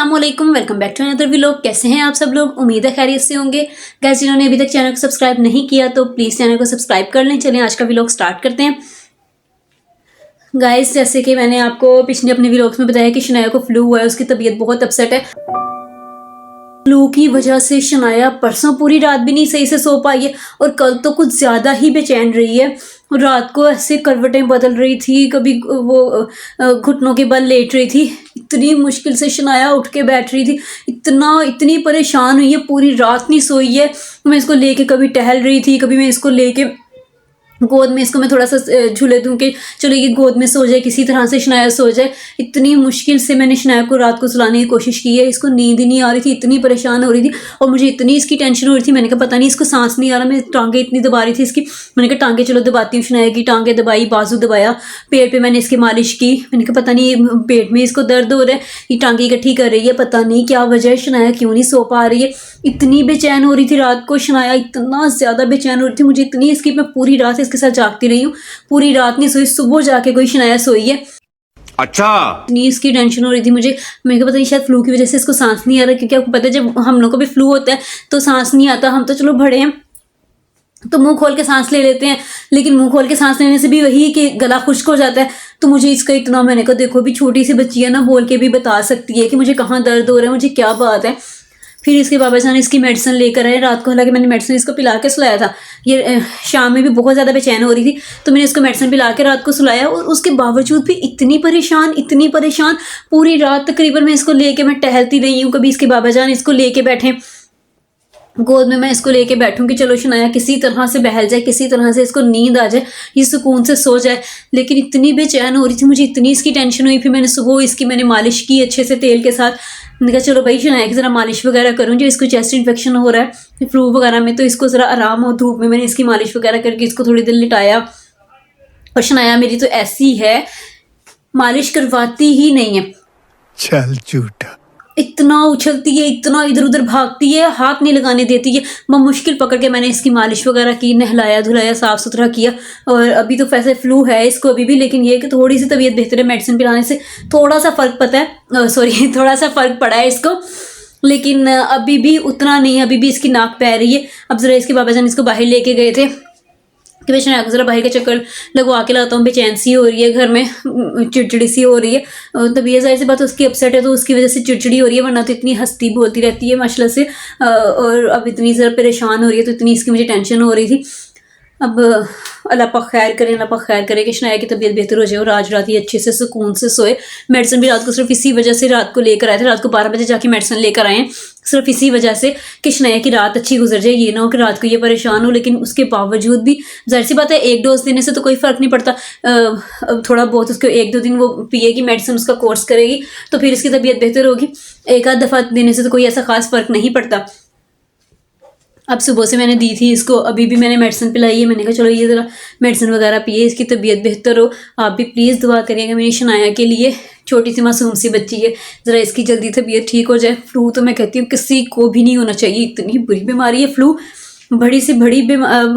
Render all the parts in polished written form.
अस्सलामुअलैकुम, welcome back to another vlog. कैसे हैं आप सब लोग? उम्मीद है खैरियत से होंगे। गाइस, जिन्होंने अभी तक चैनल को सब्सक्राइब नहीं किया तो प्लीज़ चैनल को सब्सक्राइब कर लें। चलें आज का व्लॉग स्टार्ट करते हैं। गाइस, जैसे कि मैंने आपको पिछले अपने व्लॉग्स में बताया कि शनाया को फ्लू हुआ है, उसकी तबीयत बहुत अपसेट है। फ्लू की वजह से शनाया परसों पूरी रात भी नहीं सही से सो पाई है और कल तो कुछ ज़्यादा ही बेचैन रही है। रात को ऐसे करवटें बदल रही थी, कभी वो घुटनों के बल लेट रही थी। इतनी मुश्किल से शनाया उठ के बैठ रही थी, इतनी परेशान हुई है, पूरी रात नहीं सोई है। मैं इसको लेके कभी टहल रही थी, कभी मैं इसको लेके गोद में इसको मैं थोड़ा सा झूले दूँ कि चलो ये गोद में सो जाए, किसी तरह से शनाया सो जाए। इतनी मुश्किल से मैंने शनाया को रात को सुलाने की कोशिश की है। इसको नींद ही नहीं आ रही थी, इतनी परेशान हो रही थी और मुझे इतनी इसकी टेंशन हो रही थी। मैंने कहा पता नहीं इसको सांस नहीं आ रहा। मैं टांगे इतनी दबा रही थी इसकी, मैंने कहा टांगे चलो दबाती हूँ। शनाया की टांगे दबाई, बाजू दबाया, पेट पर मैंने इसकी मालिश की। मैंने कहा पता नहीं पेट में इसको दर्द हो रहा है, ये टांगे इकट्ठी कर रही है, पता नहीं क्या वजह है, शनाया क्यों नहीं सो पा रही है। इतनी बेचैन हो रही थी रात को शनाया, इतना ज़्यादा बेचैन हो रही थी मुझे इतनी इसकी, मैं पूरी रात इसके साथ जागती रही हूँ, पूरी रात नहीं सोई। सुबह जाके कोई शनाया सोई है। अच्छा, इतनी इसकी टेंशन हो रही थी मुझे। मेरे को पता नहीं शायद फ्लू की वजह से इसको सांस नहीं आ रहा, क्योंकि आपको पता है जब हम लोग को भी फ्लू होता है तो सांस नहीं आता। हम तो चलो बड़े हैं तो मुंह खोल के सांस ले लेते हैं, लेकिन मुंह खोल के सांस लेने से भी वही कि गला खुश्क हो जाता है। तो मुझे इसका इतना, मैंने कहा देखो भी छोटी सी बच्ची है ना, बोल के भी बता सकती है कि मुझे कहाँ दर्द हो रहा है, मुझे क्या बात है। फिर इसके बाबा जान इसकी मेडिसिन लेकर आए रात को। हालांकि मैंने मेडिसिन इसको पिला के सुलाया था, ये शाम में भी बहुत ज़्यादा बेचैन हो रही थी तो मैंने इसको मेडिसिन पिला के रात को सुलाया। और उसके बावजूद भी इतनी परेशान पूरी रात तकरीबन मैं इसको लेके मैं टहलती रही हूँ। कभी इसके बाबा जान इसको लेके बैठे गोद में, मैं इसको लेके बैठूं कि चलो शनाया किसी तरह से बहल जाए, किसी तरह से इसको नींद आ जाए, ये सुकून से सो जाए। लेकिन इतनी बेचैन हो रही थी मुझे, इतनी इसकी टेंशन हुई। फिर मैंने सुबह इसकी मैंने मालिश की अच्छे से तेल के साथ। मैंने कहा चलो भाई शनाया की ज़रा मालिश वगैरह करूँ, जो इसको चेस्ट इन्फेक्शन हो रहा है फ्लू वगैरह में, तो इसको ज़रा आराम हो। धूप में मैंने इसकी मालिश वगैरह करके इसको थोड़ी देर लिटाया। और शनाया मेरी तो ऐसी है, मालिश करवाती ही नहीं है, चल झूठा, इतना उछलती है, इतना इधर उधर भागती है, हाथ नहीं लगाने देती है। मैं मुश्किल पकड़ के मैंने इसकी मालिश वगैरह की, नहलाया धुलाया, साफ़ सुथरा किया। और अभी तो वैसे फ्लू है इसको अभी भी, लेकिन ये कि थोड़ी सी तबीयत बेहतर है, मेडिसिन पिलाने से थोड़ा सा फ़र्क पता है, थोड़ा सा फ़र्क पड़ा है इसको, लेकिन अभी भी उतना नहीं है। अभी भी इसकी नाक पै रही है। अब ज़रा इसके बाबा जान इसको बाहर लेके गए थे कि मैं शनाया को ज़रा बाहर का चक्कर लगवा के लाता हूँ, बेचैन सी हो रही है, घर में चिड़चिड़ी सी हो रही है। तबीयत जाहिर सी बात उसकी अपसेट है तो उसकी वजह से चिड़चिड़ी हो रही है, वरना तो इतनी हंसती बोलती रहती है माशाल्लाह से। और अब इतनी ज़रा परेशान हो रही है तो इतनी इसकी मुझे टेंशन हो रही थी। अब अल्लाह पाक खैर करे कि शनाया की तबीयत बेहतर हो जाए और आज रात ही अच्छे से सुकून से सोए। मेडिसिन भी रात को सिर्फ इसी वजह से रात को लेकर आए थे, रात को 12 बजे जाके मेडिसिन लेकर आए हैं, सिर्फ इसी वजह से कि शनाया की रात अच्छी गुजर जाए। ये ना हो कि रात को ये परेशान हो। लेकिन उसके बावजूद भी जाहिर सी बात है एक डोज देने से तो कोई फ़र्क नहीं पड़ता। थोड़ा बहुत उसको 1-2 दिन वो पिएगी मेडिसिन, उसका कोर्स करेगी तो फिर इसकी तबीयत बेहतर होगी। एक आध दफ़ा देने से तो कोई ऐसा ख़ास फ़र्क नहीं पड़ता। अब सुबह से मैंने दी थी इसको, अभी भी मैंने मेडिसिन पिलाई है। मैंने कहा चलो ये ज़रा मेडिसिन वगैरह पिए, इसकी तबीयत बेहतर हो। आप भी प्लीज़ दुआ करिएगा मेरी शनाया के लिए, छोटी सी मासूम सी बच्ची है, ज़रा इसकी जल्दी तबीयत ठीक हो जाए। फ्लू तो मैं कहती हूँ किसी को भी नहीं होना चाहिए, इतनी बुरी बीमारी है फ्लू। बड़ी से बड़ी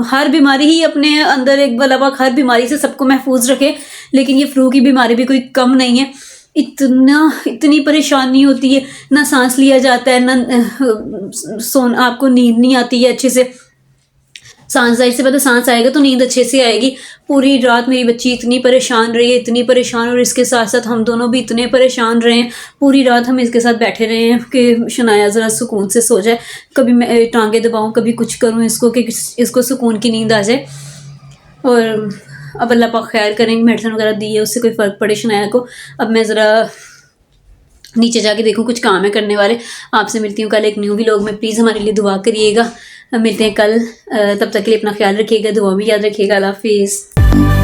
हर बीमारी ही अपने अंदर एक बलाबाक, हर बीमारी से सबको महफूज रखे, लेकिन ये फ्लू की बीमारी भी कोई कम नहीं है। इतनी परेशानी होती है, ना सांस लिया जाता है, ना आपको नींद नहीं आती है अच्छे से। सांस जाहिर से पता सांस आएगा तो नींद अच्छे से आएगी। पूरी रात मेरी बच्ची इतनी परेशान रही है, इतनी परेशान, और इसके साथ साथ हम दोनों भी इतने परेशान रहे हैं। पूरी रात हम इसके साथ बैठे रहे हैं कि शनाया ज़रा सुकून से सो जाए। कभी मैं टांगे दबाऊँ, कभी कुछ करूँ इसको कि इसको सुकून की नींद आ जाए। और अब अल्लाह पाक खैर करेंगे, मेडिसिन वगैरह दी है, उससे कोई फ़र्क पड़े शनाया को। अब मैं ज़रा नीचे जाके देखूँ, कुछ काम है करने वाले। आपसे मिलती हूँ कल एक न्यू व्लॉग में। प्लीज़ हमारे लिए दुआ करिएगा। मिलते हैं कल, तब तक के लिए अपना ख्याल रखिएगा, दुआ में याद रखिएगा। अल्लाह हाफिज़।